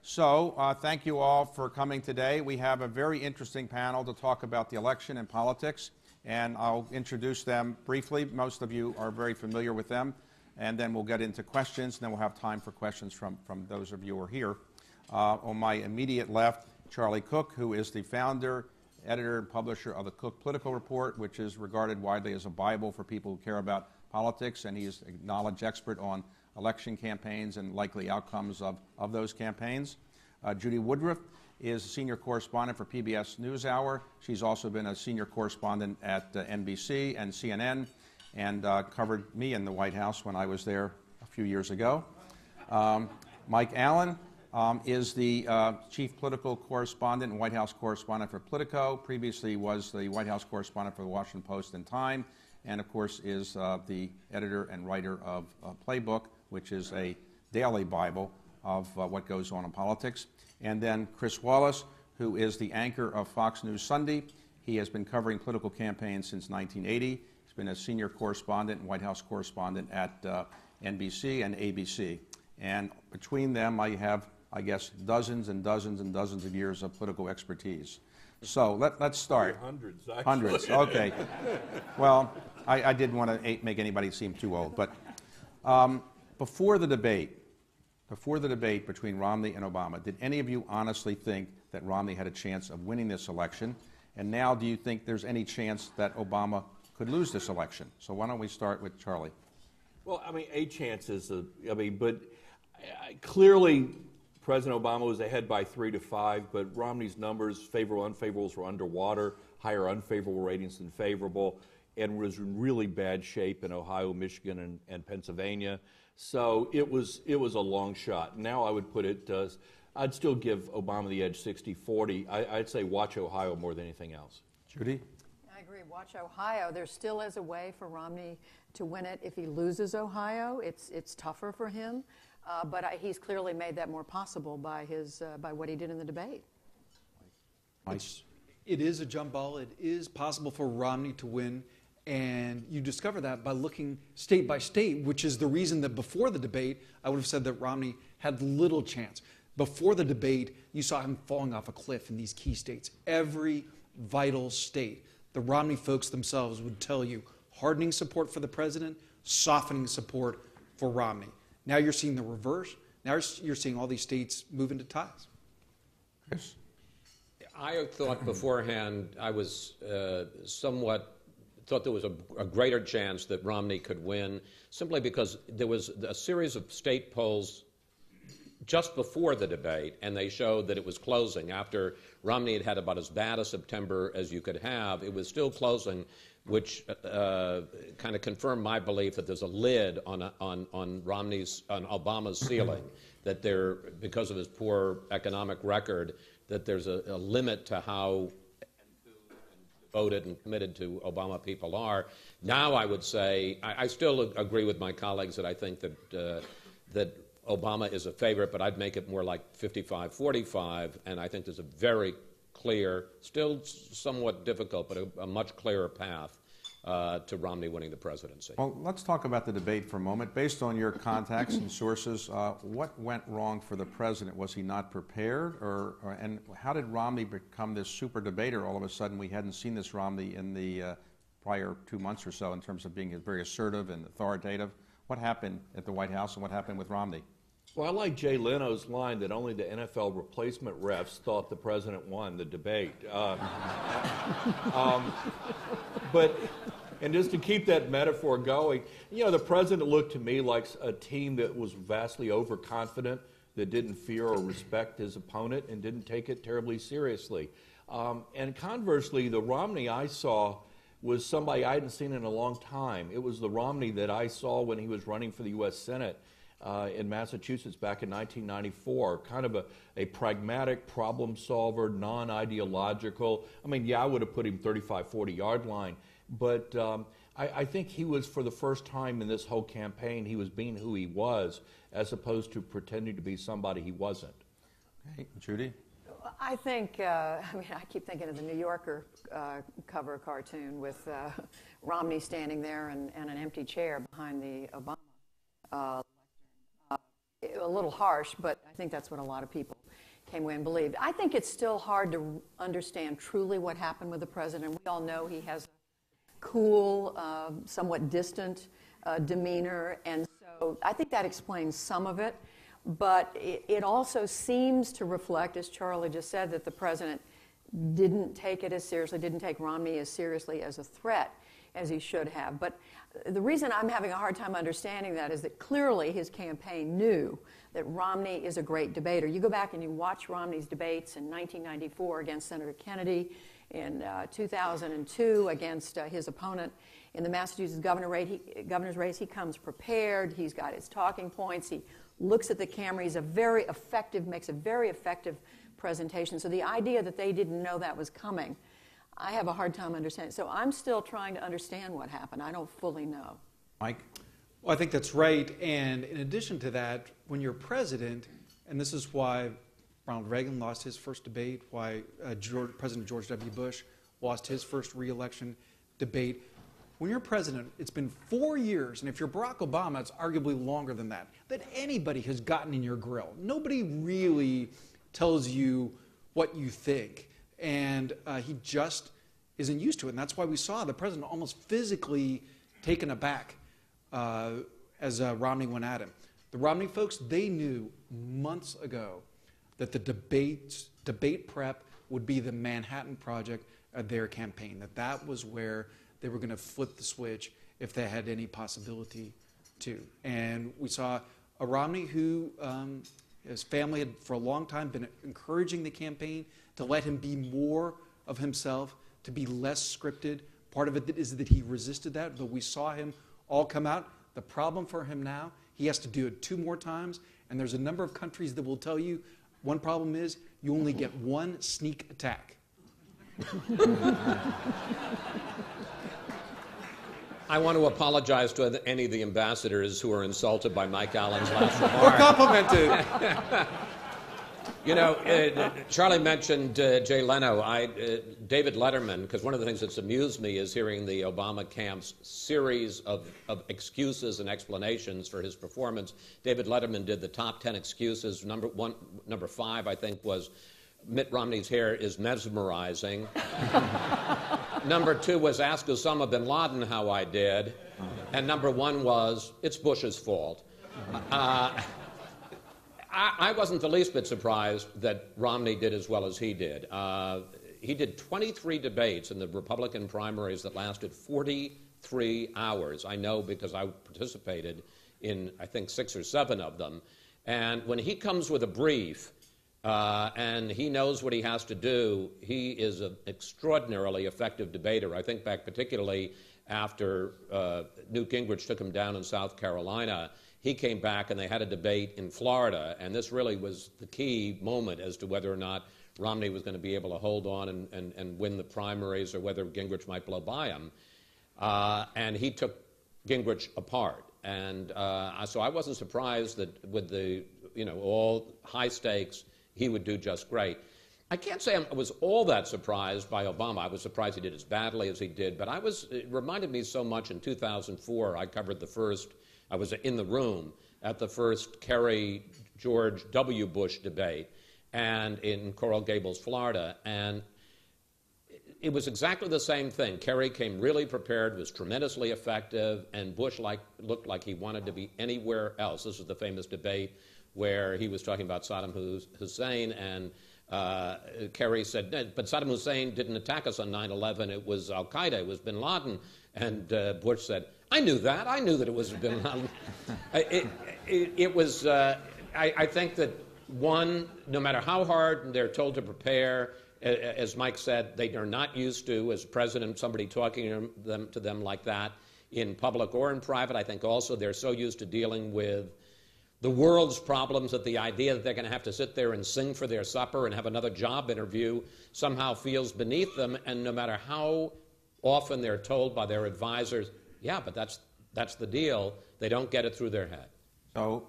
So thank you all for coming today. We have a very interesting panel to talk about the election and politics, and I'll introduce them briefly. Most of you are very familiar with them, and then we'll get into questions, and then we'll have time for questions from those of you who are here. On my immediate left, Charlie Cook, who is the founder, editor, and publisher of the Cook Politico Report, which is regarded widely as a Bible for people who care about politics, and he is a knowledge expert on election campaigns and likely outcomes of those campaigns. Judy Woodruff is a senior correspondent for PBS NewsHour. She's also been a senior correspondent at NBC and CNN and covered me in the White House when I was there a few years ago. Mike Allen is the chief political correspondent and White House correspondent for Politico. Previously was the White House correspondent for the Washington Post and Time, and of course is the editor and writer of Playbook, which is a daily Bible of what goes on in politics. And then Chris Wallace, who is the anchor of Fox News Sunday. He has been covering political campaigns since 1980. He's been a senior correspondent and White House correspondent at NBC and ABC. And between them, I have, I guess, dozens and dozens and dozens of years of political expertise. So let's start. Hundreds, actually. Hundreds, okay. Well, I didn't want to make anybody seem too old, but before the debate between Romney and Obama, did any of you honestly think that Romney had a chance of winning this election? And now do you think there's any chance that Obama could lose this election? So why don't we start with Charlie? Well, I mean, a chance is, but clearly President Obama was ahead by 3 to 5, but Romney's numbers, favorable, unfavorables, were underwater, higher unfavorable ratings than favorable, and was in really bad shape in Ohio, Michigan, and Pennsylvania. So it was a long shot. Now I would put it, I'd still give Obama the edge 60-40. I'd say watch Ohio more than anything else. Judy? I agree. Watch Ohio. There still is a way for Romney to win it. If he loses Ohio, it's tougher for him. But he's clearly made that more possible by what he did in the debate. It is a jump ball. It is possible for Romney to win. And you discover that by looking state by state, which is the reason that before the debate, I would have said that Romney had little chance. Before the debate, you saw him falling off a cliff in these key states. Every vital state. The Romney folks themselves would tell you hardening support for the president, softening support for Romney. Now you're seeing the reverse. Now you're seeing all these states move into ties. Chris? I thought beforehand, I was thought there was a greater chance that Romney could win, simply because there was a series of state polls just before the debate, and they showed that it was closing. After Romney had about as bad a September as you could have, it was still closing, which kind of confirmed my belief that there's a lid on Obama's ceiling, that there, because of his poor economic record, that there's a limit to how devoted and committed to Obama people are. Now I would say, I still agree with my colleagues that I think that Obama is a favorite, but I'd make it more like 55-45, and I think there's a very clear, still somewhat difficult, but a much clearer path to Romney winning the presidency. Well, let's talk about the debate for a moment. Based on your contacts and sources, what went wrong for the president? Was he not prepared? And how did Romney become this super debater all of a sudden? We hadn't seen this Romney in the prior 2 months or so in terms of being very assertive and authoritative. What happened at the White House and what happened with Romney? Well, I like Jay Leno's line that only the NFL replacement refs thought the president won the debate. And just to keep that metaphor going, the president looked to me like a team that was vastly overconfident, that didn't fear or respect his opponent and didn't take it terribly seriously. And conversely, the Romney I saw was somebody I hadn't seen in a long time. It was the Romney that I saw when he was running for the U.S. Senate in Massachusetts back in 1994, kind of a pragmatic problem solver, non-ideological. I mean, I would have put him 35, 40-yard line, but I think he was, for the first time in this whole campaign, he was being who he was, as opposed to pretending to be somebody he wasn't. Okay, Judy? I think, I keep thinking of the New Yorker cover cartoon with Romney standing there and an empty chair behind the Obama lectern. A little harsh, but I think that's what a lot of people came away and believed. I think it's still hard to understand truly what happened with the president. We all know he has a cool, somewhat distant demeanor, and so I think that explains some of it. But it also seems to reflect, as Charlie just said, that the president didn't take it as seriously, didn't take Romney as seriously as a threat as he should have. But the reason I'm having a hard time understanding that is that clearly his campaign knew that Romney is a great debater. You go back and you watch Romney's debates in 1994 against Senator Kennedy, in 2002 against his opponent in the Massachusetts governor's race. He comes prepared. He's got his talking points. He looks at the camera. He's makes a very effective presentation. So the idea that they didn't know that was coming, I have a hard time understanding. So I'm still trying to understand what happened. I don't fully know. Mike? Well, I think that's right. And in addition to that, when you're president, and this is why Ronald Reagan lost his first debate, why President George W. Bush lost his first re-election debate. When you're president, it's been 4 years, and if you're Barack Obama, it's arguably longer than that anybody has gotten in your grill. Nobody really tells you what you think, and he just isn't used to it. And that's why we saw the president almost physically taken aback as Romney went at him. The Romney folks, they knew months ago that the debate prep would be the Manhattan Project of their campaign, that was where they were going to flip the switch if they had any possibility to. And we saw a Romney who, his family had for a long time been encouraging the campaign to let him be more of himself, to be less scripted. Part of it is that he resisted that, but we saw him all come out. The problem for him now, he has to do it 2 more times, and there's a number of countries that will tell you one problem is you only get 1 sneak attack. I want to apologize to any of the ambassadors who were insulted by Mike Allen's last remark. Or complimented. You know, Charlie mentioned Jay Leno. David Letterman, because one of the things that's amused me is hearing the Obama camp's series of excuses and explanations for his performance. David Letterman did the top 10 excuses. Number 5, I think, was Mitt Romney's hair is mesmerizing. Number 2 was ask Osama bin Laden how I did. And number 1 was it's Bush's fault. I wasn't the least bit surprised that Romney did as well as he did. He did 23 debates in the Republican primaries that lasted 43 hours. I know because I participated in, I think, 6 or 7 of them. And when he comes with a brief and he knows what he has to do, he is an extraordinarily effective debater. I think back particularly after Newt Gingrich took him down in South Carolina. He came back and they had a debate in Florida, and this really was the key moment as to whether or not Romney was going to be able to hold on and win the primaries or whether Gingrich might blow by him. And he took Gingrich apart. And so I wasn't surprised that with the, all high stakes, he would do just great. I can't say I was all that surprised by Obama. I was surprised he did as badly as he did, but it reminded me so much in 2004. I was in the room at the first Kerry-George W. Bush debate and in Coral Gables, Florida, and it was exactly the same thing. Kerry came really prepared, was tremendously effective, and Bush looked like he wanted to be anywhere else. This was the famous debate where he was talking about Saddam Hussein, and Kerry said, but Saddam Hussein didn't attack us on 9/11. It was al-Qaeda. It was bin Laden. And Bush said, I knew that. I knew that it was bin Laden. I think that, one, no matter how hard they're told to prepare, as Mike said, they are not used to, as president, somebody talking to them like that in public or in private. I think also they're so used to dealing with the world's problems that the idea that they're going to have to sit there and sing for their supper and have another job interview somehow feels beneath them. And no matter how often they're told by their advisors, yeah, but that's the deal, they don't get it through their head. So,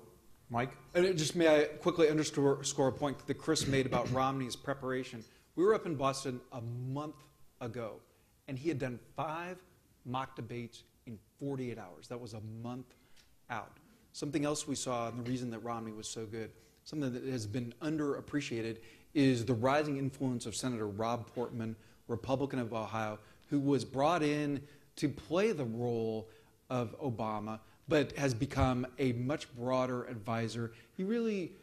Mike? And may I quickly underscore a point that Chris made about Romney's preparation. We were up in Boston a month ago, and he had done 5 mock debates in 48 hours. That was a month out. Something else we saw, and the reason that Romney was so good, something that has been underappreciated is the rising influence of Senator Rob Portman, Republican of Ohio, who was brought in to play the role of Obama, but has become a much broader advisor. He really,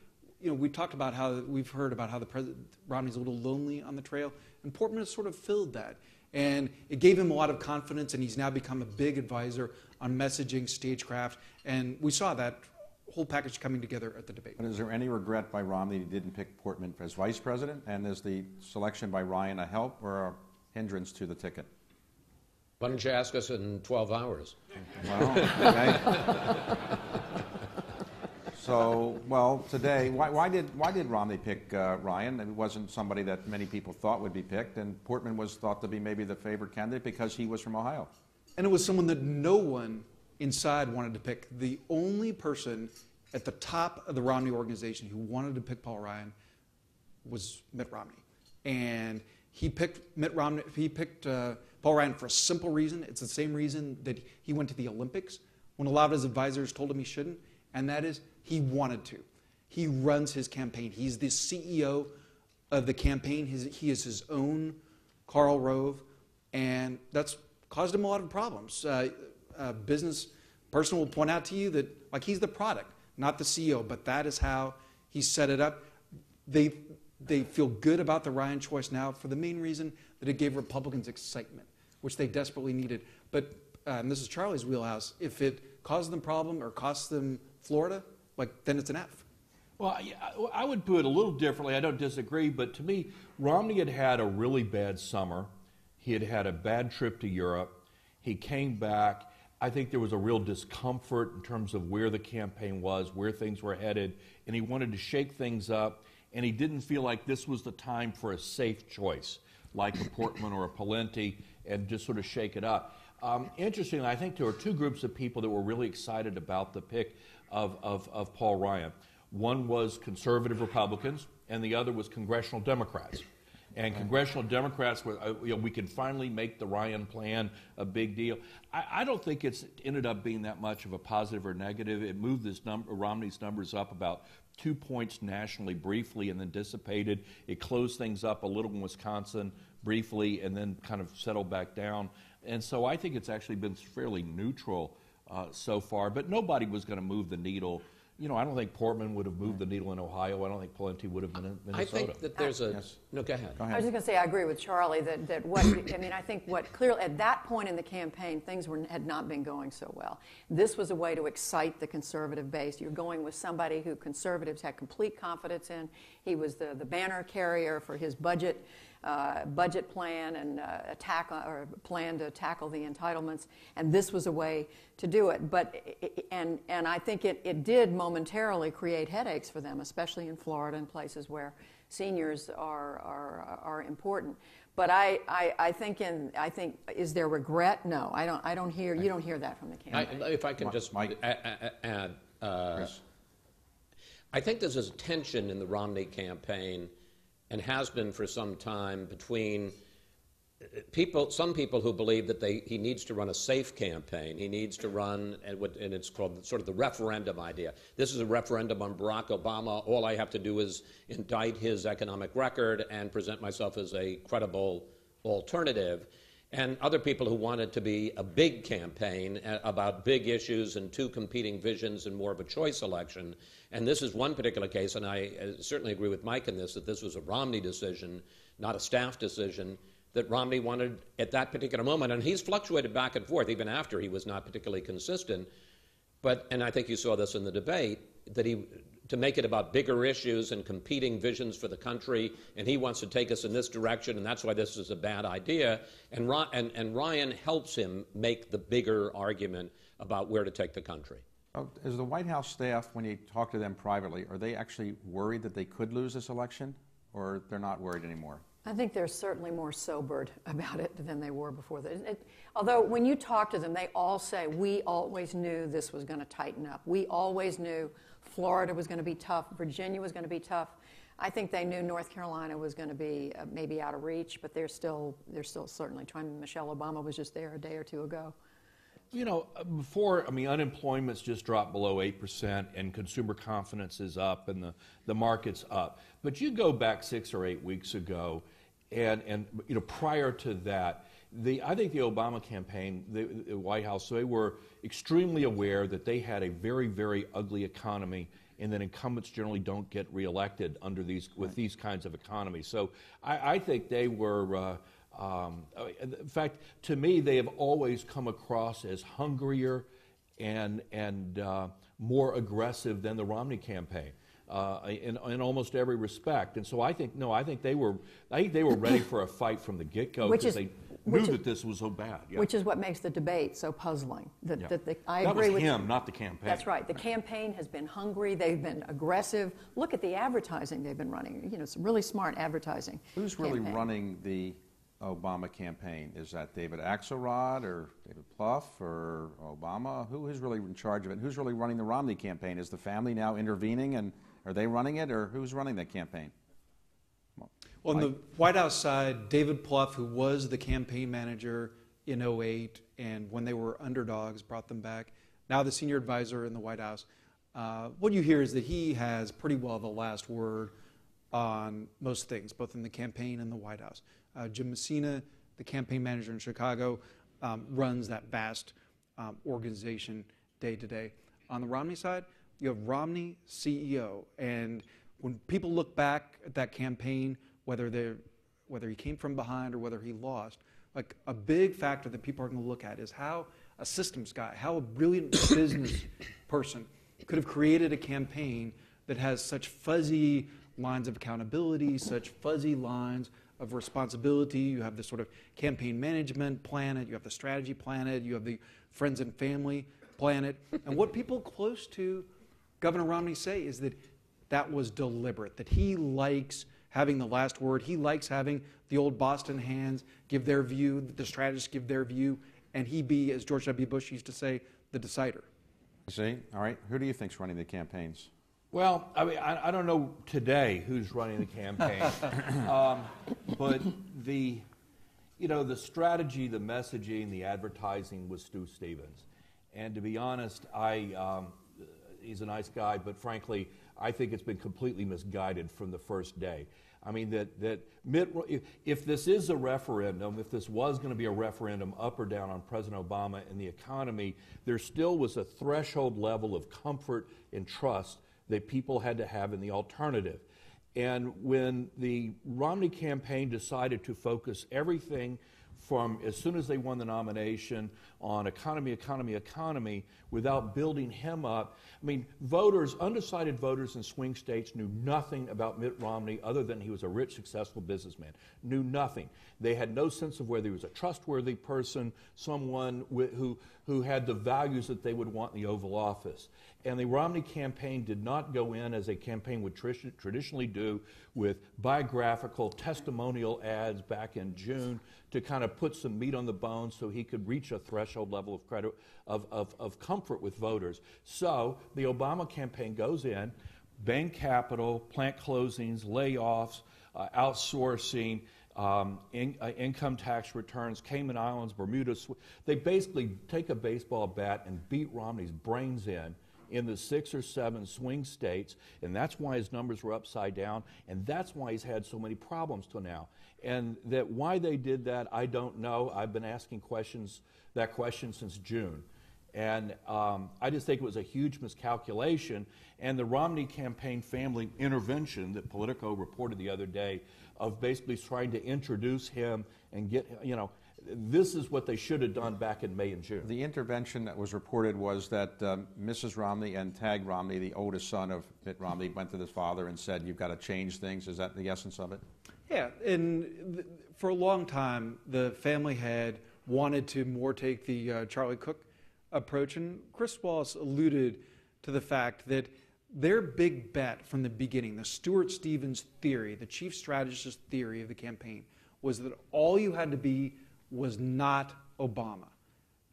we've heard about how the president, Romney's a little lonely on the trail, and Portman has sort of filled that. And it gave him a lot of confidence, and he's now become a big advisor on messaging, stagecraft, and we saw that whole package coming together at the debate. But is there any regret by Romney he didn't pick Portman as vice president? And is the selection by Ryan a help or a hindrance to the ticket? Why don't you ask us in 12 hours? Well, okay. So, well, today, why did Romney pick Ryan? It wasn't somebody that many people thought would be picked, and Portman was thought to be maybe the favored candidate because he was from Ohio. And it was someone that no one inside wanted to pick. The only person at the top of the Romney organization who wanted to pick Paul Ryan was Mitt Romney. And he picked Mitt Romney. He picked Paul Ryan for a simple reason. It's the same reason that he went to the Olympics when a lot of his advisors told him he shouldn't, and that is he wanted to. He runs his campaign. He's the CEO of the campaign. He is his own Karl Rove, and that's caused him a lot of problems. A business person will point out to you that he's the product, not the CEO, but that is how he set it up. They feel good about the Ryan choice now for the main reason that it gave Republicans excitement, which they desperately needed. But and this is Charlie's wheelhouse. If it causes them problem or costs them Florida, then it's an F. Well, I would put it a little differently. I don't disagree, but to me, Romney had had a really bad summer. He had had a bad trip to Europe. He came back. I think there was a real discomfort in terms of where the campaign was, where things were headed, and he wanted to shake things up, and he didn't feel like this was the time for a safe choice, like a Portman or a Pawlenty, and just sort of shake it up. Interestingly, I think there were two groups of people that were really excited about the pick of Paul Ryan. One was conservative Republicans, and the other was congressional Democrats. And congressional Democrats were, we can finally make the Ryan plan a big deal. I don't think it's ended up being that much of a positive or negative. It moved Romney's numbers up about 2 points nationally briefly and then dissipated. It closed things up a little in Wisconsin briefly and then kind of settled back down. And so I think it's actually been fairly neutral so far, but nobody was going to move the needle. I don't think Portman would have moved the needle in Ohio. I don't think Pawlenty would have been in Minnesota. I think that there's a... Yes. No, go ahead. I was just going to say I agree with Charlie that I think what clearly at that point in the campaign things had not been going so well. This was a way to excite the conservative base. You're going with somebody who conservatives had complete confidence in. He was the banner carrier for his budget plan and plan to tackle the entitlements, and this was a way to do it. But and I think it did momentarily create headaches for them, especially in Florida and places where seniors are important. But I think is there regret? No, I don't hear. You don't hear that from the campaign. If I can just add, Chris. I think there's a tension in the Romney campaign, and has been for some time, between some people who believe that he needs to run a safe campaign. He needs to run, and it's called sort of the referendum idea. This is a referendum on Barack Obama. All I have to do is indict his economic record and present myself as a credible alternative. And other people who want it to be a big campaign about big issues and two competing visions and more of a choice election. And this is one particular case, and I certainly agree with Mike in this, that this was a Romney decision, not a staff decision, that Romney wanted at that particular moment. And he's fluctuated back and forth, even after he was not particularly consistent. And I think you saw this in the debate, that to make it about bigger issues and competing visions for the country, and he wants to take us in this direction, and that's why this is a bad idea. And Ryan helps him make the bigger argument about where to take the country. Is the White House staff, when you talk to them privately, are they actually worried that they could lose this election, or they're not worried anymore? I think they're certainly more sobered about it than they were before. Although when you talk to them, they all say, we always knew this was going to tighten up. We always knew Florida was going to be tough. Virginia was going to be tough. I think they knew North Carolina was going to be maybe out of reach, but they're still certainly trying. Michelle Obama was just there a day or two ago. Before, unemployment's just dropped below 8%, and consumer confidence is up, and the market's up. But you go back 6 or 8 weeks ago, and prior to that, I think the Obama campaign, the White House, they were extremely aware that they had a very, very ugly economy, and that incumbents generally don't get reelected with these kinds of economies. So I think they were. In fact, to me, they have always come across as hungrier and more aggressive than the Romney campaign in almost every respect. And so I think they were ready for a fight from the get-go because they knew that this was so bad. Yeah. Which is what makes the debate so puzzling. That was him, not the campaign. That's right. The campaign has been hungry. They've been aggressive. Look at the advertising they've been running. It's really smart advertising. Who's really running the Obama campaign? Is that David Axelrod or David Plouffe or Obama? Who is really in charge of it? Who's really running the Romney campaign? Is the family now intervening, and are they running it, or who's running that campaign? Well, on the White House side, David Plouffe, who was the campaign manager in 2008, and when they were underdogs, brought them back. Now the senior advisor in the White House. What you hear is that he has pretty well the last word on most things, both in the campaign and the White House. Jim Messina, the campaign manager in Chicago, runs that vast organization day to day. On the Romney side, you have Romney, CEO, and when people look back at that campaign, whether he came from behind or whether he lost, like a big factor that people are going to look at is how a systems guy, how a brilliant business person could have created a campaign that has such fuzzy lines of accountability, such fuzzy lines of responsibility. You have this sort of campaign management planet, you have the strategy planet, you have the friends and family planet. And what people close to Governor Romney say is that was deliberate, that he likes having the last word. He likes having the old Boston hands give their view, the strategists give their view, and he be, as George W. Bush used to say, the decider. See? All right. Who do you think's running the campaigns? Well, I don't know today who's running the campaign, but the strategy, the messaging, the advertising was Stu Stevens, and to be honest, he's a nice guy, but frankly, I think it's been completely misguided from the first day. I mean, if this is a referendum, if this was going to be a referendum up or down on President Obama and the economy, there still was a threshold level of comfort and trust that people had to have in the alternative. And when the Romney campaign decided to focus everything from as soon as they won the nomination on economy without building him up. I mean, undecided voters in swing states knew nothing about Mitt Romney other than he was a rich, successful businessman. Knew nothing. They had no sense of whether he was a trustworthy person, someone who had the values that they would want in the Oval Office. And the Romney campaign did not go in as a campaign would traditionally do with biographical, testimonial ads back in June to kind of put some meat on the bone so he could reach a threshold level of credit of comfort with voters. So the Obama campaign goes in, bank capital, plant closings, layoffs, outsourcing, income tax returns, Cayman Islands, Bermuda. They basically take a baseball bat and beat Romney's brains in the 6 or 7 swing states, and that's why his numbers were upside down, and that's why he's had so many problems till now. And why they did that, I don't know. I've been asking that question since June. And I just think it was a huge miscalculation. And the Romney campaign family intervention that Politico reported the other day of basically trying to introduce him and get, this is what they should have done back in May and June. The intervention that was reported was that Mrs. Romney and Tag Romney, the oldest son of Mitt Romney, went to his father and said, "You've got to change things." Is that the essence of it? Yeah, and for a long time, the family had wanted to more take the Charlie Cook approach, and Chris Wallace alluded to the fact that their big bet from the beginning, the Stuart Stevens theory, the chief strategist theory of the campaign, was that all you had to be was not Obama.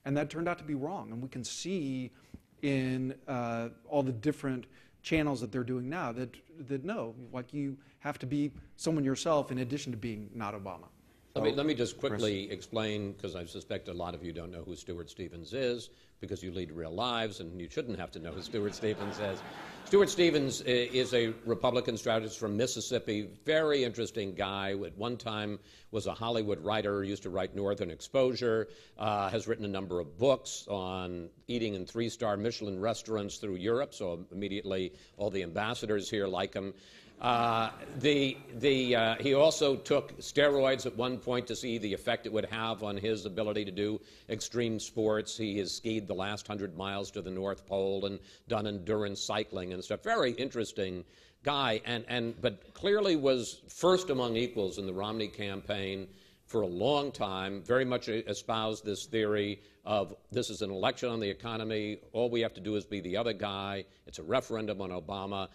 And that turned out to be wrong. And we can see in all the different channels that they're doing now that no, like you have to be someone yourself in addition to being not Obama. Let me just quickly explain, because I suspect a lot of you don't know who Stuart Stevens is, because you lead real lives, and you shouldn't have to know who Stuart Stevens is. Stuart Stevens is a Republican strategist from Mississippi, very interesting guy. At one time was a Hollywood writer, used to write Northern Exposure, has written a number of books on eating in 3-star Michelin restaurants through Europe, so immediately all the ambassadors here like him. He also took steroids at one point to see the effect it would have on his ability to do extreme sports. He has skied the last 100 miles to the North Pole and done endurance cycling and stuff. Very interesting guy, but clearly was first among equals in the Romney campaign for a long time. Very much espoused this theory of this is an election on the economy. All we have to do is be the other guy. It's a referendum on Obama.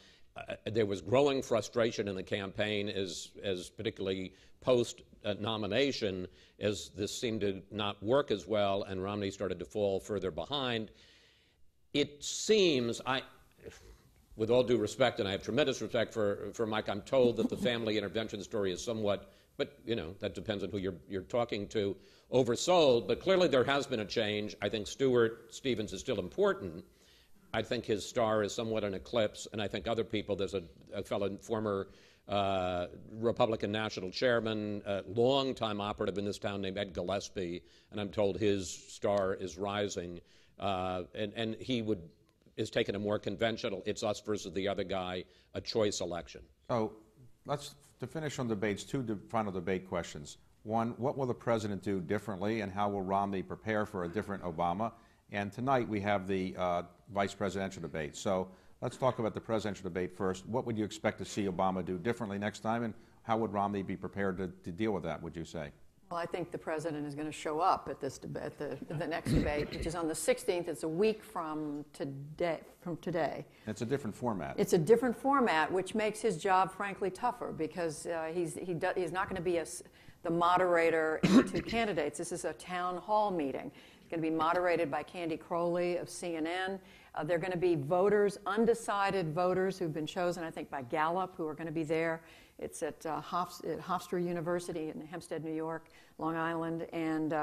There was growing frustration in the campaign, as particularly post-nomination, as this seemed to not work as well, and Romney started to fall further behind. It seems, with all due respect, and I have tremendous respect for Mike, I'm told that the family intervention story is somewhat, but that depends on who you're talking to, oversold. But clearly there has been a change. I think Stuart Stevens is still important. I think his star is somewhat an eclipse, and I think other people, there's a fellow former Republican national chairman, longtime operative in this town named Ed Gillespie, and I'm told his star is rising, and he is taking a more conventional, it's us versus the other guy, a choice election. So to finish on debates, two final debate questions. One, what will the president do differently, and how will Romney prepare for a different Obama? And tonight we have the vice presidential debate. So let's talk about the presidential debate first. What would you expect to see Obama do differently next time, and how would Romney be prepared to deal with that, would you say? Well, I think the president is going to show up at this debate, the next debate, which is on the 16th. It's a week from today. It's a different format. It's a different format, which makes his job, frankly, tougher, because he's not going to be the moderator and the two candidates. This is a town hall meeting. It's going to be moderated by Candy Crowley of CNN. They're going to be voters, undecided voters who've been chosen, I think, by Gallup, who are going to be there. It's at Hofstra University in Hempstead, New York, Long Island. And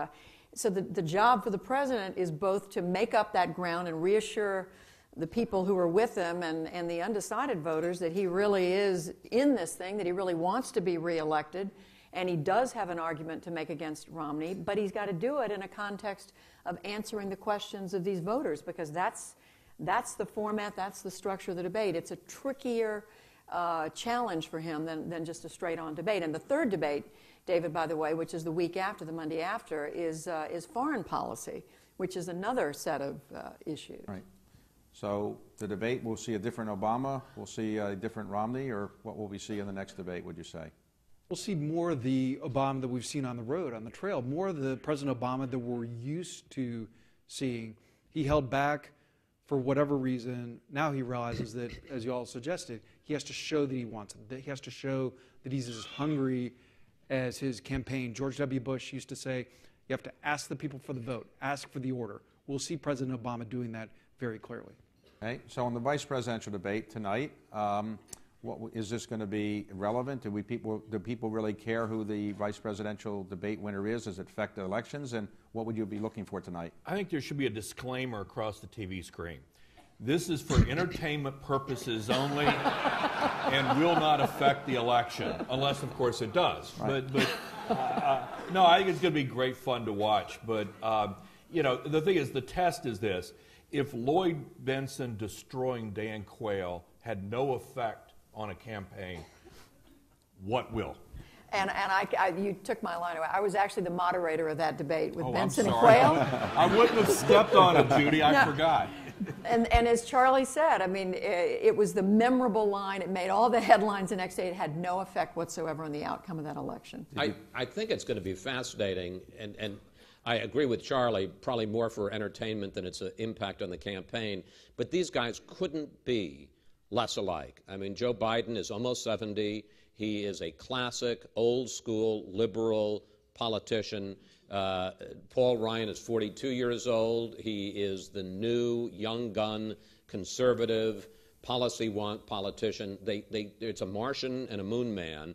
so the job for the president is both to make up that ground and reassure the people who are with him and the undecided voters that he really is in this thing, that he really wants to be reelected. And he does have an argument to make against Romney, but he's got to do it in a context of answering the questions of these voters, because that's the format, that's the structure of the debate. It's a trickier challenge for him than just a straight-on debate. And the third debate, David, by the way, which is the week after, the Monday after, is foreign policy, which is another set of issues. Right. So the debate, we'll see a different Obama, we'll see a different Romney, or what will we see in the next debate, would you say? We'll see more of the Obama that we've seen on the road, on the trail, more of the President Obama that we're used to seeing. He held back for whatever reason. Now he realizes that, as you all suggested, he has to show that he wants it, that he has to show that he's as hungry as his campaign. George W. Bush used to say, you have to ask the people for the vote, ask for the order. We'll see President Obama doing that very clearly. Okay, so on the vice presidential debate tonight, is this going to be relevant? Do people really care who the vice presidential debate winner is? Does it affect the elections? And what would you be looking for tonight? I think there should be a disclaimer across the TV screen. This is for entertainment purposes only and will not affect the election, unless, of course, it does. Right. No, I think it's going to be great fun to watch. But, the thing is, the test is this. If Lloyd Bentsen destroying Dan Quayle had no effect on a campaign, what will? And you took my line away. I was actually the moderator of that debate with Bentsen and sorry. Quayle. I wouldn't have stepped on it, Judy. I forgot. And as Charlie said, I mean, it was the memorable line. It made all the headlines the next day. It had no effect whatsoever on the outcome of that election. I think it's going to be fascinating, and I agree with Charlie, probably more for entertainment than its impact on the campaign. But these guys couldn't be less alike. I mean, Joe Biden is almost 70. He is a classic, old-school, liberal politician. Paul Ryan is 42 years old. He is the new, young gun, conservative, policy-want politician. It's a Martian and a moon man.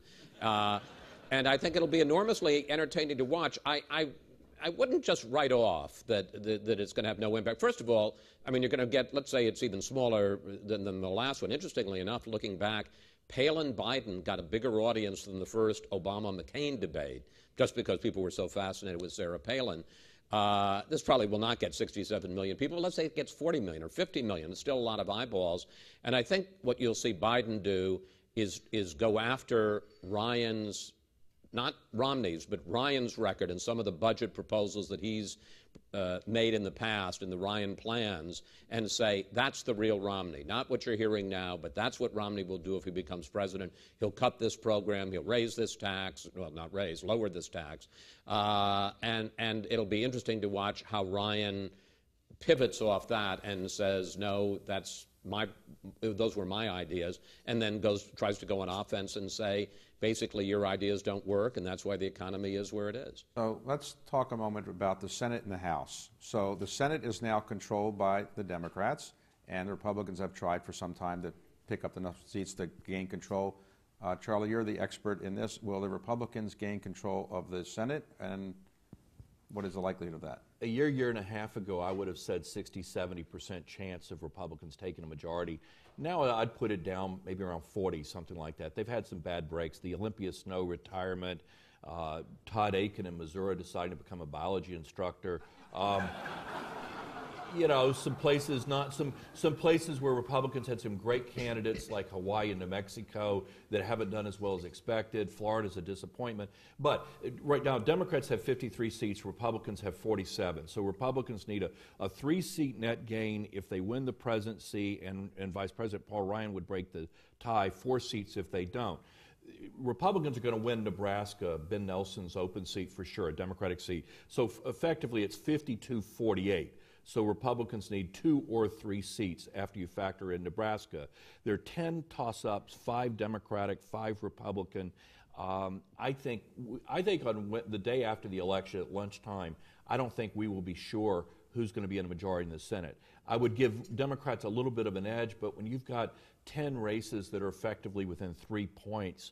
And I think it'll be enormously entertaining to watch. I wouldn't just write off that it's going to have no impact. First of all, I mean, you're going to get, let's say it's even smaller than the last one. Interestingly enough, looking back, Palin-Biden got a bigger audience than the first Obama-McCain debate, just because people were so fascinated with Sarah Palin. This probably will not get 67 million people. Let's say it gets 40 million or 50 million. It's still a lot of eyeballs. And I think what you'll see Biden do is go after Ryan's, not Romney's, but Ryan's record and some of the budget proposals that he's made in the past in the Ryan plans and say, that's the real Romney. Not what you're hearing now, but that's what Romney will do if he becomes president. He'll cut this program. He'll raise this tax. Well, not raise, lower this tax. And it'll be interesting to watch how Ryan pivots off that and says, no, those were my ideas, and then tries to go on offense and say, basically, your ideas don't work, and that's why the economy is where it is. So let's talk a moment about the Senate and the House. So the Senate is now controlled by the Democrats, and the Republicans have tried for some time to pick up enough seats to gain control. Charlie, you're the expert in this. Will the Republicans gain control of the Senate, and what is the likelihood of that? A year and a half ago, I would have said 60-70% chance of Republicans taking a majority. Now I'd put it down maybe around 40, something like that. They've had some bad breaks. The Olympia Snow retirement, Todd Aiken in Missouri deciding to become a biology instructor. You know, some places where Republicans had some great candidates like Hawaii and New Mexico that haven't done as well as expected. Florida's a disappointment. But right now, Democrats have 53 seats, Republicans have 47. So Republicans need a 3-seat net gain if they win the presidency, and Vice President Paul Ryan would break the tie, 4 seats if they don't. Republicans are going to win Nebraska, Ben Nelson's open seat for sure, a Democratic seat. So effectively, it's 52-48. So Republicans need 2 or 3 seats after you factor in Nebraska. There are 10 toss-ups, 5 Democratic, 5 Republican. I think on the day after the election at lunchtime, I don't think we will be sure who's going to be in a majority in the Senate. I would give Democrats a little bit of an edge, but when you've got 10 races that are effectively within 3 points,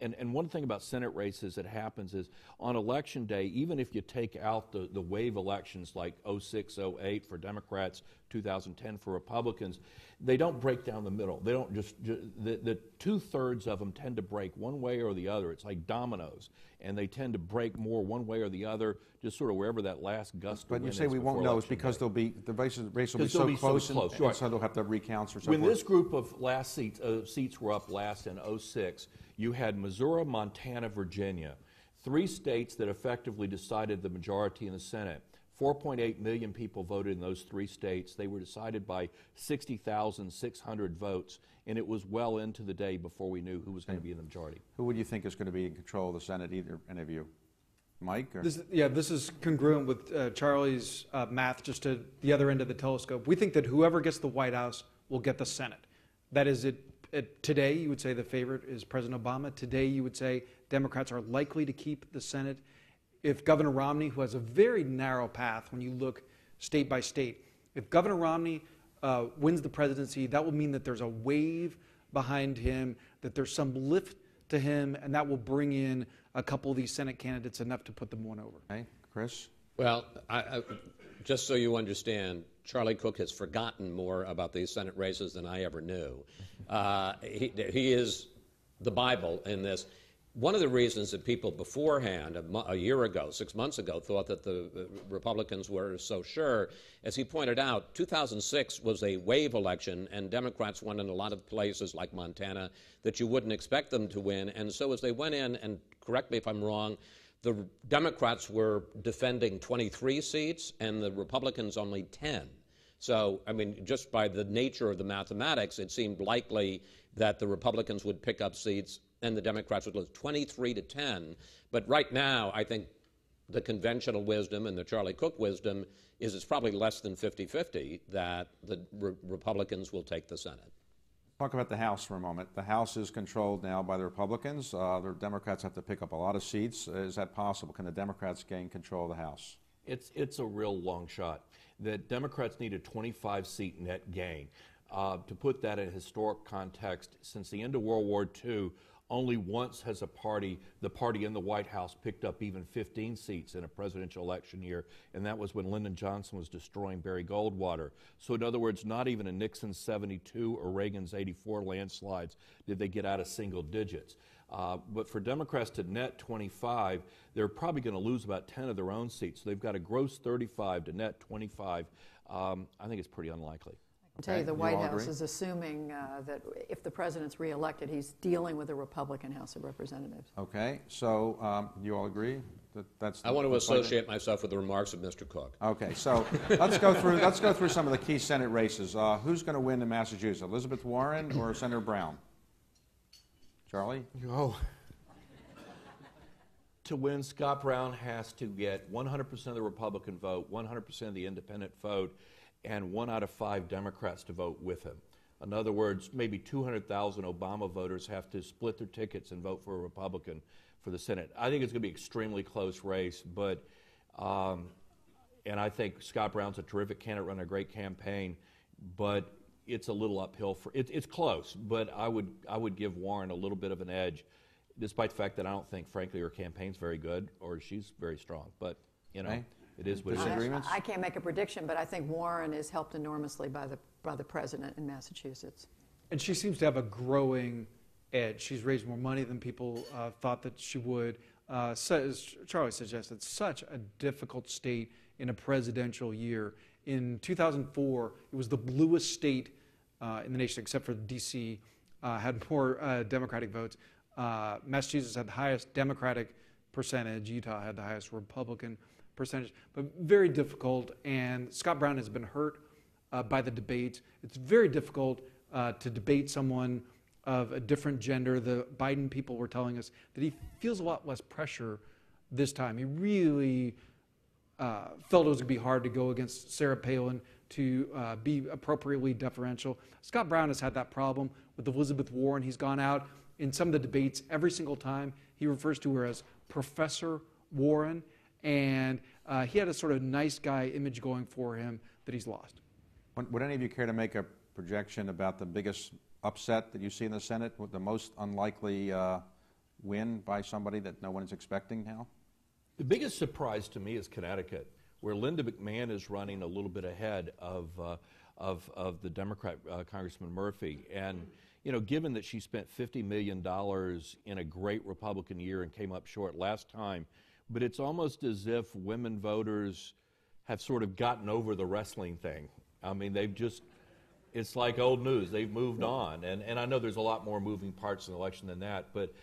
and one thing about Senate races that happens is on Election Day, even if you take out the wave elections like 06, 08 for Democrats, 2010 for Republicans, they don't break down the middle. They don't the 2/3 of them tend to break one way or the other. It's like dominoes, and they tend to break more one way or the other, just sort of wherever that last gust of wind is. But you say we won't know. It's because the race will be so close, and so they'll have to recount or so When forth. this group of seats were up last in 06, you had Missouri, Montana, Virginia, 3 states that effectively decided the majority in the Senate. 4.8 million people voted in those 3 states. They were decided by 60,600 votes, and it was well into the day before we knew who was going to be in the majority. Who would you think is going to be in control of the Senate, any of you? Mike? Or? This is congruent with Charlie's math, just to the other end of the telescope. We think that whoever gets the White House will get the Senate. That is it. Today, you would say the favorite is President Obama. Today, you would say Democrats are likely to keep the Senate. If Governor Romney, who has a very narrow path when you look state by state, if Governor Romney wins the presidency, that will mean that there's a wave behind him, that there's some lift to him, and that will bring in a couple of these Senate candidates enough to put them one over. Okay, Chris? Well, just so you understand, Charlie Cook has forgotten more about these Senate races than I ever knew. He is the Bible in this. One of the reasons that people beforehand, a year ago, 6 months ago, thought that the Republicans were so sure, as he pointed out, 2006 was a wave election, and Democrats won in a lot of places like Montana that you wouldn't expect them to win. And so as they went in, and correct me if I'm wrong, the Democrats were defending 23 seats and the Republicans only 10. So, I mean, just by the nature of the mathematics, it seemed likely that the Republicans would pick up seats and the Democrats would lose 23-10. But right now, I think the conventional wisdom and the Charlie Cook wisdom is it's probably less than 50-50 that the Republicans will take the Senate. Talk about the House for a moment. The House is controlled now by the Republicans. The Democrats have to pick up a lot of seats. Is that possible? Can the Democrats gain control of the House? It's a real long shot. The Democrats need a 25-seat net gain. To put that in historic context, since the end of World War II, Only once has the party in the White House picked up even 15 seats in a presidential election year, and that was when Lyndon Johnson was destroying Barry Goldwater. So in other words, not even in Nixon's 72 or Reagan's 84 landslides did they get out of single digits. But for Democrats to net 25, they're probably going to lose about 10 of their own seats. So they've got a gross 35 to net 25. I think it's pretty unlikely. I'll tell you, the White House is assuming that if the president's reelected, he's dealing with a Republican House of Representatives. Okay, so you all agree that that's? I want to associate myself with the remarks of Mr. Cook. Okay, so let's go through some of the key Senate races. Who's going to win in Massachusetts? Elizabeth Warren or Senator Brown? Charlie? Oh. To win, Scott Brown has to get 100% of the Republican vote, 100% of the independent vote, and 1 out of 5 Democrats to vote with him. In other words, maybe 200,000 Obama voters have to split their tickets and vote for a Republican for the Senate. I think it's going to be an extremely close race, but and I think Scott Brown's a terrific candidate, run a great campaign, but it's a little uphill for it's close. But I would give Warren a little bit of an edge, despite the fact that I don't think, frankly, her campaign's very good or she's very strong. But you know. Okay. It is what it is. I can't make a prediction, but I think Warren is helped enormously by the president in Massachusetts. And she seems to have a growing edge. She's raised more money than people thought that she would. So, as Charlie suggested, such a difficult state in a presidential year. In 2004, it was the bluest state in the nation, except for D.C., had more Democratic votes. Massachusetts had the highest Democratic percentage. Utah had the highest Republican percentage, but very difficult. And Scott Brown has been hurt by the debates. It's very difficult to debate someone of a different gender. The Biden people were telling us that he feels a lot less pressure this time. He really felt it was going to be hard to go against Sarah Palin, to be appropriately deferential. Scott Brown has had that problem with Elizabeth Warren. He's gone out in some of the debates every single time. He refers to her as Professor Warren. And he had a sort of nice guy image going for him that he's lost. Would any of you care to make a projection about the biggest upset that you see in the Senate, with the most unlikely win by somebody that no one is expecting now? The biggest surprise to me is Connecticut, where Linda McMahon is running a little bit ahead of the Democrat Congressman Murphy. And you know, given that she spent $50 million in a great Republican year and came up short last time, but it's almost as if women voters have sort of gotten over the wrestling thing. I mean, it's like old news. They've moved on. And I know there's a lot more moving parts in the election than that, but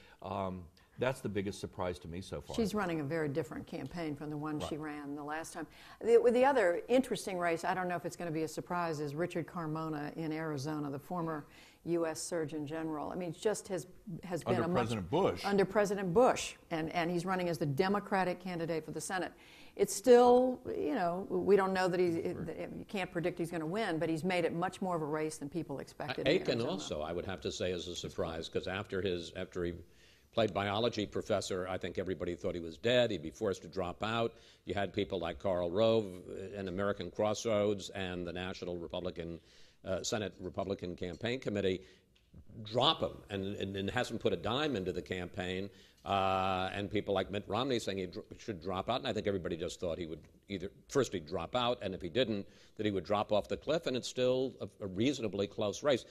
that's the biggest surprise to me so far. She's running a very different campaign from the one she ran the last time. The other interesting race, I don't know if it's going to be a surprise, is Richard Carmona in Arizona, the former U.S. Surgeon General. I mean, just has been under President Bush. Under President Bush, and he's running as the Democratic candidate for the Senate. It's still, you know, we don't know that you can't predict he's going to win, but he's made it much more of a race than people expected. Aiken also, I would have to say, is a surprise, because after he played biology professor, I think everybody thought he was dead. He'd be forced to drop out. You had people like Karl Rove and American Crossroads and the National Republican Senate Republican Campaign Committee drop him, and hasn't put a dime into the campaign. And people like Mitt Romney saying he should drop out, and I think everybody just thought he would first he'd drop out, and if he didn't, that he would drop off the cliff, and it's still a reasonably close race.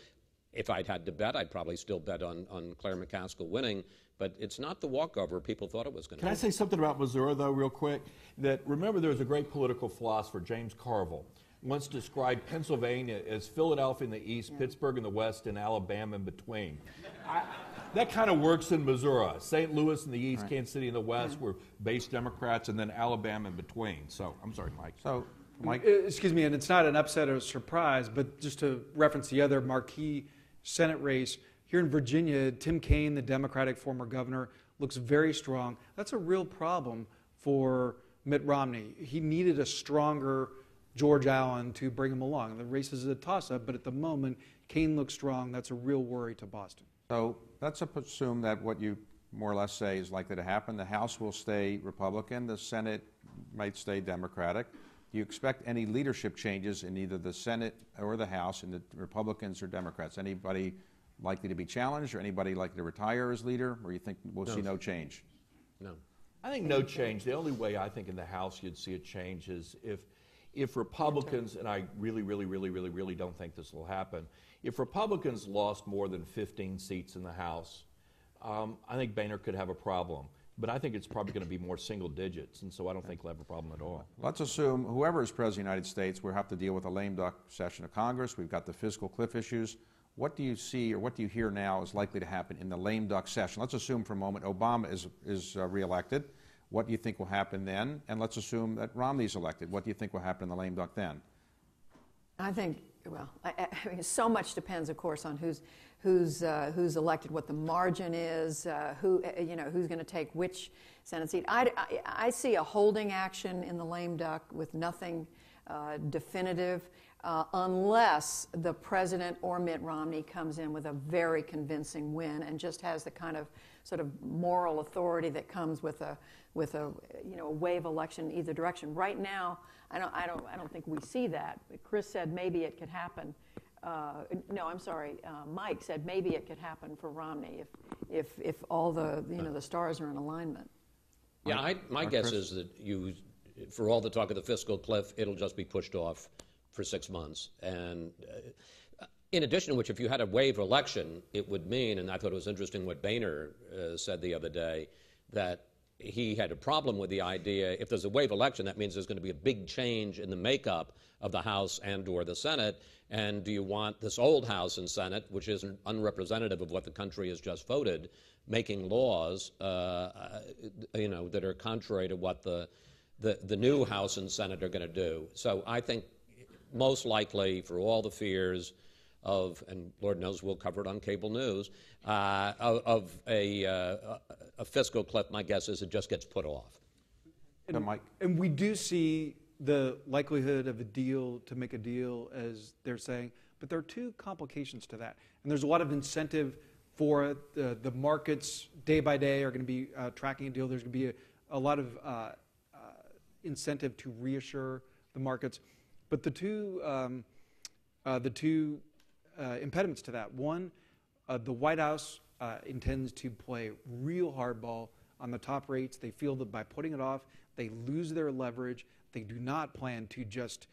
If I'd had to bet, I'd probably still bet on Claire McCaskill winning, but it's not the walkover people thought it was going to be. Can I say something about Missouri, though, real quick? That, remember, there was a great political philosopher, James Carville, once described Pennsylvania as Philadelphia in the east, Pittsburgh in the west, and Alabama in between. That kind of works in Missouri. St. Louis in the east, Kansas City in the west, were base Democrats, and then Alabama in between. So, I'm sorry, Mike. So, Mike? Excuse me, and it's not an upset or a surprise, but just to reference the other marquee Senate race, here in Virginia, Tim Kaine, the Democratic former governor, looks very strong. That's a real problem for Mitt Romney. He needed a stronger George Allen to bring him along. The race is a toss-up, but at the moment, Kaine looks strong. That's a real worry to Boston. So let's assume that what you more or less say is likely to happen. The House will stay Republican. The Senate might stay Democratic. Do you expect any leadership changes in either the Senate or the House, in the Republicans or Democrats? Anybody likely to be challenged, or anybody likely to retire as leader, or you think we'll see no change? No. I think no change. The only way I think in the House you'd see a change is if Republicans, and I really don't think this will happen, if Republicans lost more than 15 seats in the House, I think Boehner could have a problem. But I think it's probably going to be more single digits, and so I don't think he'll have a problem at all. Let's assume whoever is President of the United States, we'll have to deal with a lame duck session of Congress. We've got the fiscal cliff issues. What do you see or what do you hear now is likely to happen in the lame duck session? Let's assume for a moment Obama is reelected. What do you think will happen then? And let's assume that Romney's elected. What do you think will happen in the lame duck then? I think, well, I mean, so much depends, of course, on who's elected, what the margin is, who's going to take which Senate seat. I see a holding action in the lame duck with nothing definitive, unless the president or Mitt Romney comes in with a very convincing win and just has the kind of sort of moral authority that comes with a wave election in either direction. Right now, I don't think we see that. Chris said maybe it could happen. No, I'm sorry. Mike said maybe it could happen for Romney if all the the stars are in alignment. Yeah, my guess is that for all the talk of the fiscal cliff, it'll just be pushed off for 6 months. And in addition to which, if you had a wave election, it would mean, and I thought it was interesting what Boehner said the other day, that he had a problem with the idea, if there's a wave election, that means there's going to be a big change in the makeup of the House and or the Senate. And do you want this old House and Senate, which is unrepresentative of what the country has just voted, making laws that are contrary to what the new House and Senate are going to do? So I think most likely, for all the fears of, and Lord knows we'll cover it on cable news, of a fiscal cliff, my guess is it just gets put off. And we do see the likelihood of a deal to make a deal, as they're saying, but there are two complications to that. And there's a lot of incentive for it. The markets day by day are going to be tracking a deal. There's going to be a lot of incentive to reassure the markets. But the two impediments to that, one, the White House intends to play real hardball on the top rates. They feel that by putting it off, they lose their leverage. They do not plan to just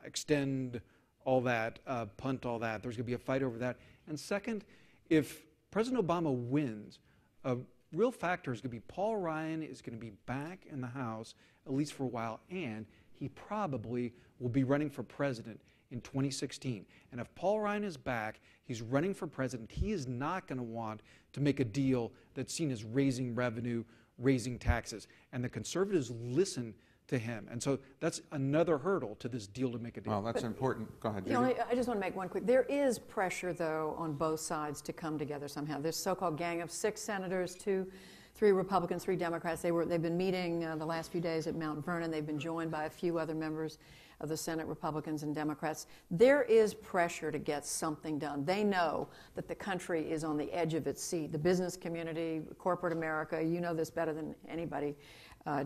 extend all that, punt all that. There's going to be a fight over that. And second, if President Obama wins, a real factor is going to be Paul Ryan is going to be back in the House, at least for a while, and he probably will be running for president in 2016. And if Paul Ryan is back, he's running for president, he is not going to want to make a deal that's seen as raising revenue, raising taxes. And the conservatives listen to him. And so that's another hurdle to this deal to make a deal. Well, that's important. Go ahead, Judy. I just want to make one quick. There is pressure, though, on both sides to come together somehow. This so-called gang of 6 senators, 3 Republicans, 3 Democrats. They've been meeting the last few days at Mount Vernon. They've been joined by a few other members of the Senate, Republicans and Democrats. There is pressure to get something done. They know that the country is on the edge of its seat. The business community, corporate America, you know this better than anybody,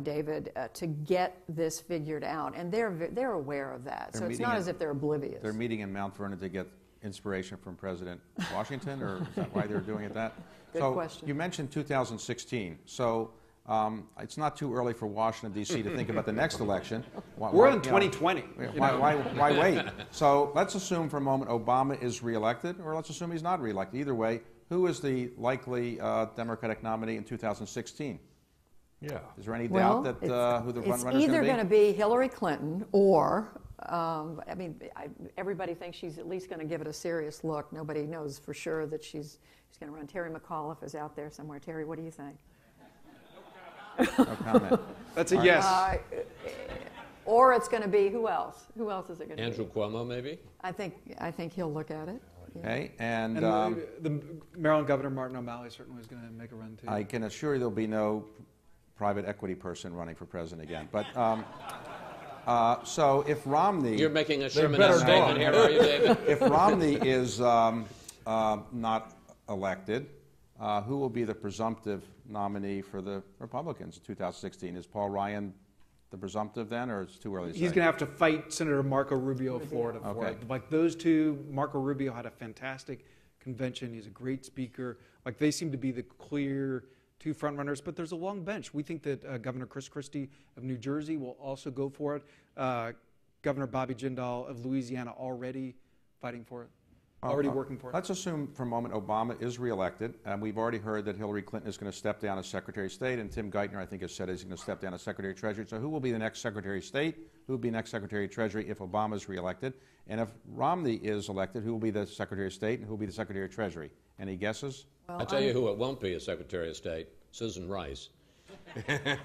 David, to get this figured out. And they're aware of that. So it's not as if they're oblivious. They're meeting in Mount Vernon to get inspiration from President Washington, or is that why they're doing it that? Good question. You mentioned 2016. So it's not too early for Washington, D.C. to think about the next election. We're in 2020. Why wait? So let's assume for a moment Obama is reelected, or let's assume he's not reelected. Either way, who is the likely Democratic nominee in 2016? Yeah. Is there any doubt that who the front runner is going to be? It's either going to be Hillary Clinton or, everybody thinks she's at least going to give it a serious look. Nobody knows for sure that she's going to run. Terry McAuliffe is out there somewhere. Terry, what do you think? No comment. That's a yes. Or it's going to be, who else? Who else is it going to be? Andrew Cuomo, maybe? I think he'll look at it. Yeah. Okay, and the Maryland Governor Martin O'Malley certainly is going to make a run too. I can assure you there'll be no private equity person running for president again. But so if Romney... You're making a Sherman statement here, are you, David? If Romney is not elected, who will be the presumptive nominee for the Republicans in 2016? Is Paul Ryan the presumptive then, or it's too early to say? He's going to have to fight Senator Marco Rubio of Florida for it. Like those two, Marco Rubio had a fantastic convention. He's a great speaker. Like, they seem to be the clear two front runners, but there's a long bench. We think that Governor Chris Christie of New Jersey will also go for it. Governor Bobby Jindal of Louisiana already fighting for it, already working for it. Let's assume for a moment Obama is reelected, and we've already heard that Hillary Clinton is going to step down as Secretary of State, and Tim Geithner, I think, has said he's going to step down as Secretary of Treasury. So who will be the next Secretary of State? Who will be next Secretary of Treasury if Obama is reelected? And if Romney is elected, who will be the Secretary of State and who will be the Secretary of Treasury? Any guesses? Well, I'll tell you who it won't be as Secretary of State: Susan Rice. Okay.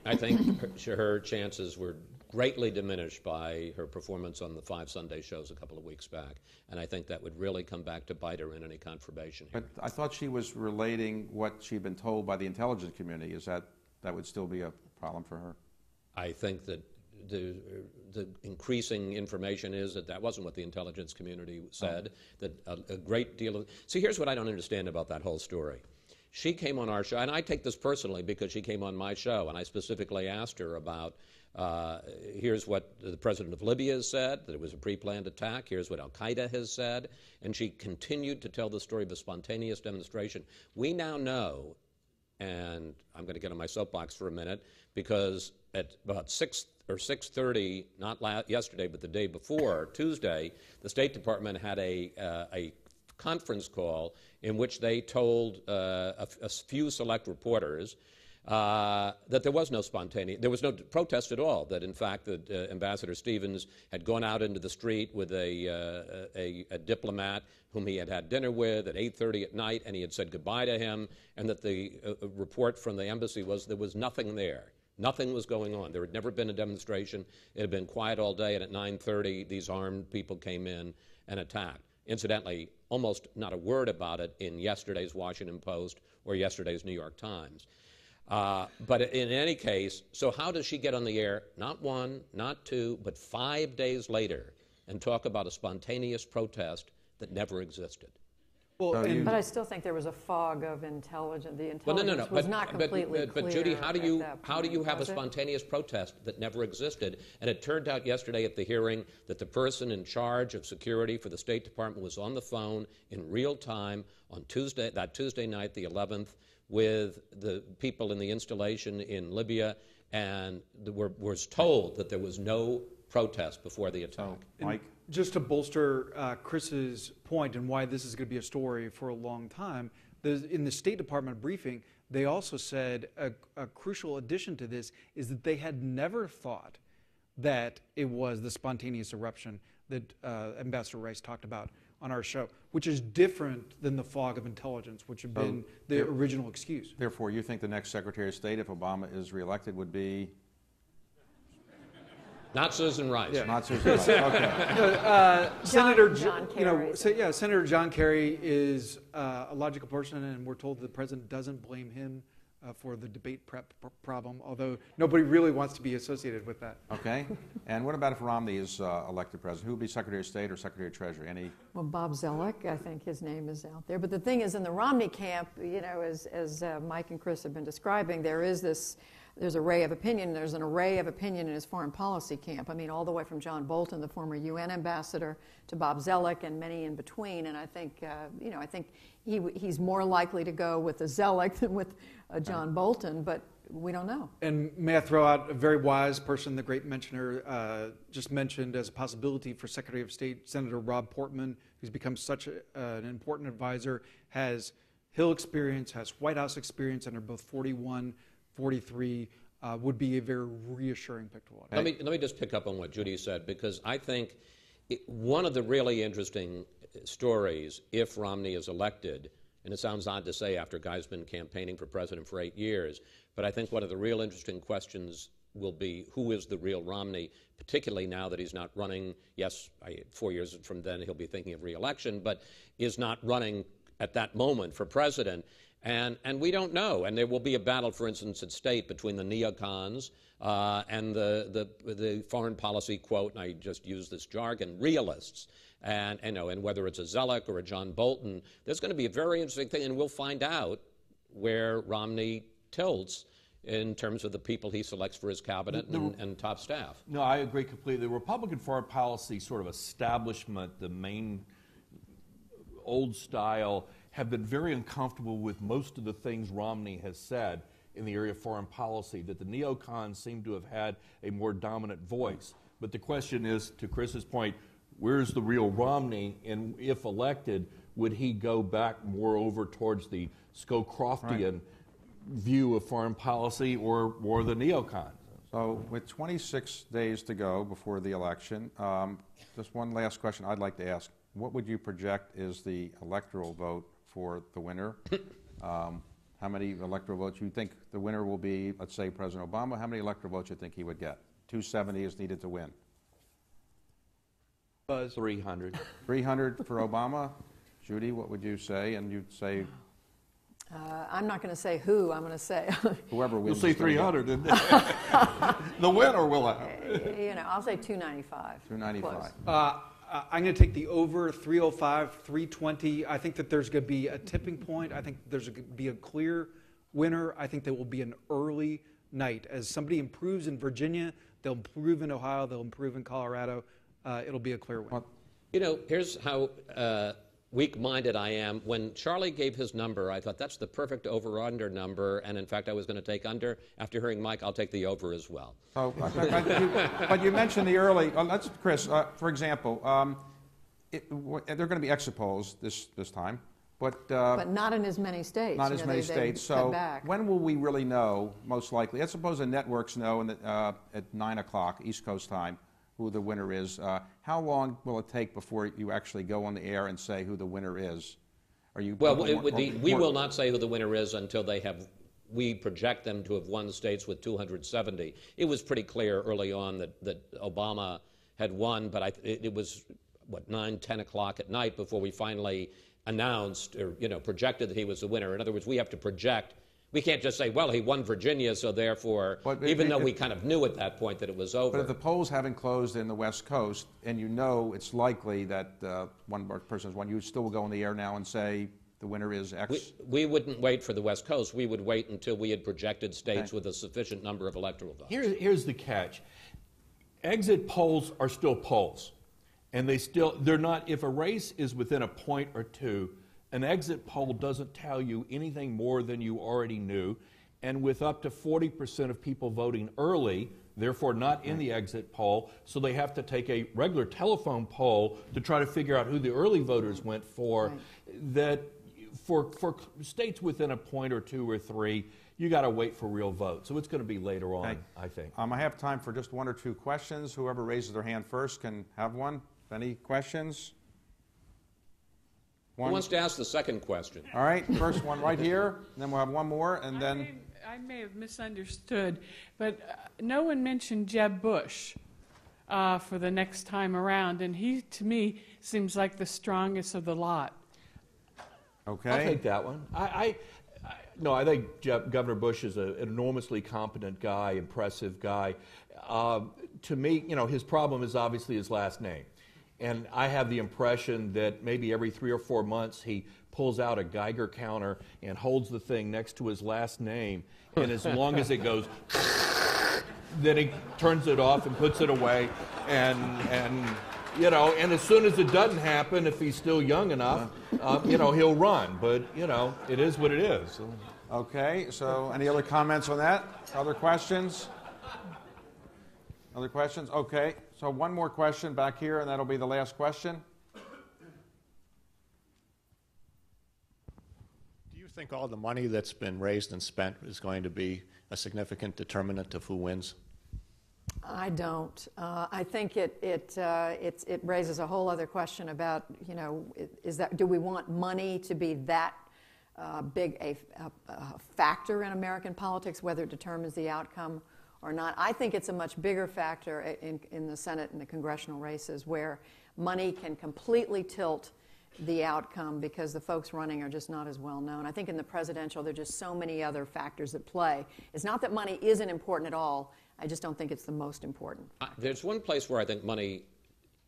I think her chances were greatly diminished by her performance on the 5 Sunday shows a couple of weeks back, and I think that would really come back to bite her in any confirmation here. But I thought she was relating what she'd been told by the intelligence community. Is that would still be a problem for her? I think that the increasing information is that wasn't what the intelligence community said, that a great deal of... See, here's what I don't understand about that whole story. She came on our show, and I take this personally because she came on my show, and I specifically asked her about, here's what the president of Libya has said, that it was a pre-planned attack. Here's what al-Qaeda has said. And she continued to tell the story of a spontaneous demonstration. We now know, and I'm going to get on my soapbox for a minute, because at about 6 or 6:30, not yesterday, but the day before, Tuesday, the State Department had a conference call in which they told a few select reporters that there was no there was no protest at all, that in fact that Ambassador Stevens had gone out into the street with a diplomat whom he had had dinner with at 8:30 at night, and he had said goodbye to him, and that the report from the embassy was there was nothing there. Nothing was going on. There had never been a demonstration. It had been quiet all day, and at 9:30 these armed people came in and attacked. Incidentally, almost not a word about it in yesterday's Washington Post or yesterday's New York Times. But in any case, so how does she get on the air, not 1, not 2, but 5 days later, and talk about a spontaneous protest that never existed? Well, but I still think there was a fog of intelligence. The Well, intelligence was not completely clear. But Judy, how do you have a was it? spontaneous protest that never existed? And it turned out yesterday at the hearing that the person in charge of security for the State Department was on the phone in real time on that Tuesday night, the 11th, with the people in the installation in Libya, and was told that there was no protest before the attack. Mike? Just to bolster Chris's point and why this is going to be a story for a long time, in the State Department briefing, they also said a crucial addition to this is that they had never thought that it was the spontaneous eruption that Ambassador Rice talked about on our show, which is different than the fog of intelligence, which had been the original excuse. Therefore, you think the next Secretary of State, if Obama is reelected, would be... Not Susan Rice. Yeah. Not Susan Rice. Okay. Senator John Kerry. Senator John Kerry is a logical person, and we're told the president doesn't blame him for the debate prep problem, although nobody really wants to be associated with that. Okay. And what about if Romney is elected president? Who would be Secretary of State or Secretary of Treasury? Any? Well, Bob Zellick, I think his name is out there. But the thing is, in the Romney camp, you know, as Mike and Chris have been describing, there's an array of opinion. There's an array of opinion in his foreign policy camp. I mean, all the way from John Bolton, the former UN ambassador, to Bob Zellick, and many in between. And I think, I think he's more likely to go with a Zellick than with a John Bolton, but we don't know. And may I throw out a very wise person, the great mentioner just mentioned as a possibility for Secretary of State, Senator Rob Portman, who's become such an important advisor, has Hill experience, has White House experience, and are both 41, 43, would be a very reassuring pick to watch. Let me just pick up on what Judy said, because I think one of the really interesting stories, if Romney is elected, and it sounds odd to say after a guy's been campaigning for president for 8 years, but I think one of the real interesting questions will be who is the real Romney, particularly now that he's not running. Yes, 4 years from then he'll be thinking of re-election, but is not running at that moment for president. And we don't know. And there will be a battle, for instance, at state between the neocons and the foreign policy, quote, and I just use this jargon, realists. And whether it's a Zellick or a John Bolton, there's going to be a very interesting thing, and we'll find out where Romney tilts in terms of the people he selects for his cabinet and top staff. No, I agree completely. The Republican foreign policy sort of establishment, the main old style, have been very uncomfortable with most of the things Romney has said in the area of foreign policy, that the neocons seem to have had a more dominant voice. But the question is, to Chris's point, where's the real Romney? And if elected, would he go back more over towards the Scowcroftian view of foreign policy or the neocons? So with 26 days to go before the election, just one last question I'd like to ask. What would you project is the electoral vote for the winner? How many electoral votes you think the winner will be? Let's say President Obama. How many electoral votes you think he would get? 270 is needed to win. 300. 300 for Obama. Judy, what would you say? And you'd say I'm not going to say who. I'm going to say whoever You'll wins. say 300. And the winner will have. I'll say 295. 295. I'm going to take the over 305, 320. I think that there's going to be a tipping point. I think there's going to be a clear winner. I think there will be an early night. As somebody improves in Virginia, they'll improve in Ohio, they'll improve in Colorado. It'll be a clear win. You know, here's how weak-minded I am. When Charlie gave his number, I thought that's the perfect over-under number, and in fact I was going to take under. After hearing Mike, I'll take the over as well. Oh, but you mentioned the early. Let's, Chris, for example, there are going to be exit polls this time, but not in as many states. Not as many states. So when will we really know? Most likely, let's suppose the networks know at 9 o'clock East Coast time who the winner is. How long will it take before you actually go on the air and say who the winner is? Are you? Well, we will not say who the winner is until they have. We project them to have won states with 270. It was pretty clear early on that Obama had won, but it was, 9, 10 o'clock at night before we finally announced or, projected that he was the winner. In other words, we have to project. We can't just say, well, he won Virginia, so therefore, even though we kind of knew at that point that it was over. But if the polls haven't closed in the West Coast, and it's likely that one person has won, you still will go on the air now and say the winner is X? We wouldn't wait for the West Coast. We would wait until we had projected states with a sufficient number of electoral votes. Here's the catch. Exit polls are still polls. And they're not, if a race is within a point or two, an exit poll doesn't tell you anything more than you already knew. And with up to 40% of people voting early, therefore not in the exit poll, so they have to take a regular telephone poll to try to figure out who the early voters went for, that for states within a point or two or three, you got to wait for real votes. So it's going to be later on, I think. I have time for just one or two questions. Whoever raises their hand first can have one. Any questions? Who wants to ask the second question? All right, first one right here, and then we'll have one more, and then... I may have misunderstood, but no one mentioned Jeb Bush for the next time around, and he, to me, seems like the strongest of the lot. Okay. I'll take that one. I think Governor Bush is an enormously competent guy, impressive guy. To me, his problem is obviously his last name. And I have the impression that maybe every 3 or 4 months he pulls out a Geiger counter and holds the thing next to his last name. And as long as it goes, then he turns it off and puts it away. And as soon as it doesn't happen, if he's still young enough, he'll run. But, it is what it is. Okay, so any other comments on that? Other questions? Other questions? Okay, so one more question back here, and that'll be the last question. Do you think all the money that's been raised and spent is going to be a significant determinant of who wins? I don't. I think it raises a whole other question about, do we want money to be that big a factor in American politics, whether it determines the outcome or not? I think it's a much bigger factor in the Senate and the congressional races, where money can completely tilt the outcome because the folks running are just not as well known. I think in the presidential, there are just so many other factors at play. It's not that money isn't important at all. I just don't think it's the most important. There's one place where I think money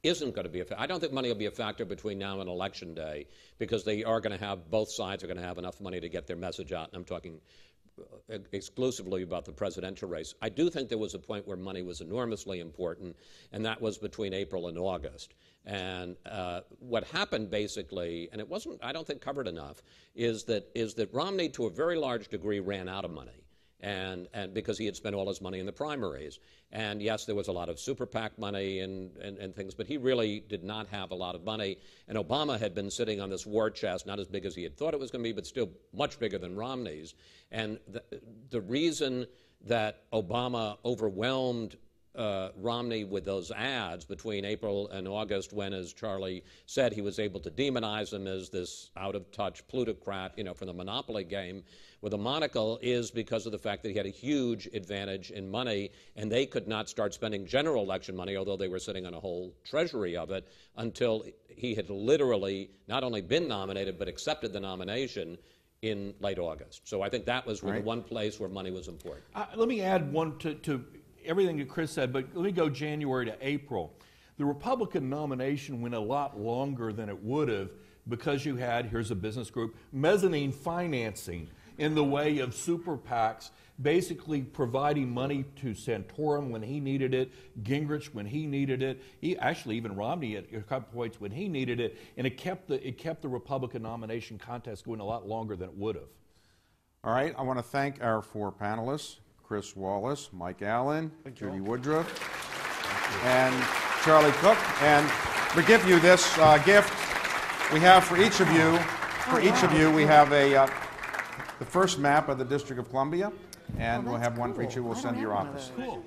isn't going to be a factor. I don't think money will be a factor between now and Election Day, because they are going to have, both sides are going to have enough money to get their message out. And I'm talking exclusively about the presidential race. I do think there was a point where money was enormously important, and that was between April and August. And what happened basically, and it wasn't, I don't think, covered enough, is that Romney, to a very large degree, ran out of money. And because he had spent all his money in the primaries. And yes, there was a lot of super PAC money and things, but he really did not have a lot of money. And Obama had been sitting on this war chest, not as big as he had thought it was going to be, but still much bigger than Romney's. And the reason that Obama overwhelmed Romney with those ads between April and August, when, as Charlie said, he was able to demonize him as this out-of-touch plutocrat, from the Monopoly game with a monocle, is because of the fact that he had a huge advantage in money, and they could not start spending general election money, although they were sitting on a whole treasury of it, until he had literally not only been nominated but accepted the nomination in late August. So I think that was the one place where money was important. Let me add one to everything that Chris said, but let me go January to April. The Republican nomination went a lot longer than it would have because you had, here's a business group, mezzanine financing in the way of super PACs, basically providing money to Santorum when he needed it, Gingrich when he needed it, actually even Romney at a couple points when he needed it, and it kept the Republican nomination contest going a lot longer than it would have. All right, I want to thank our 4 panelists, Chris Wallace, Mike Allen, Judy Woodruff, and Charlie Cook. And we give you this gift. We have for each of you, we have the first map of the District of Columbia, and we'll have one for each of you. We'll send to your office. Cool.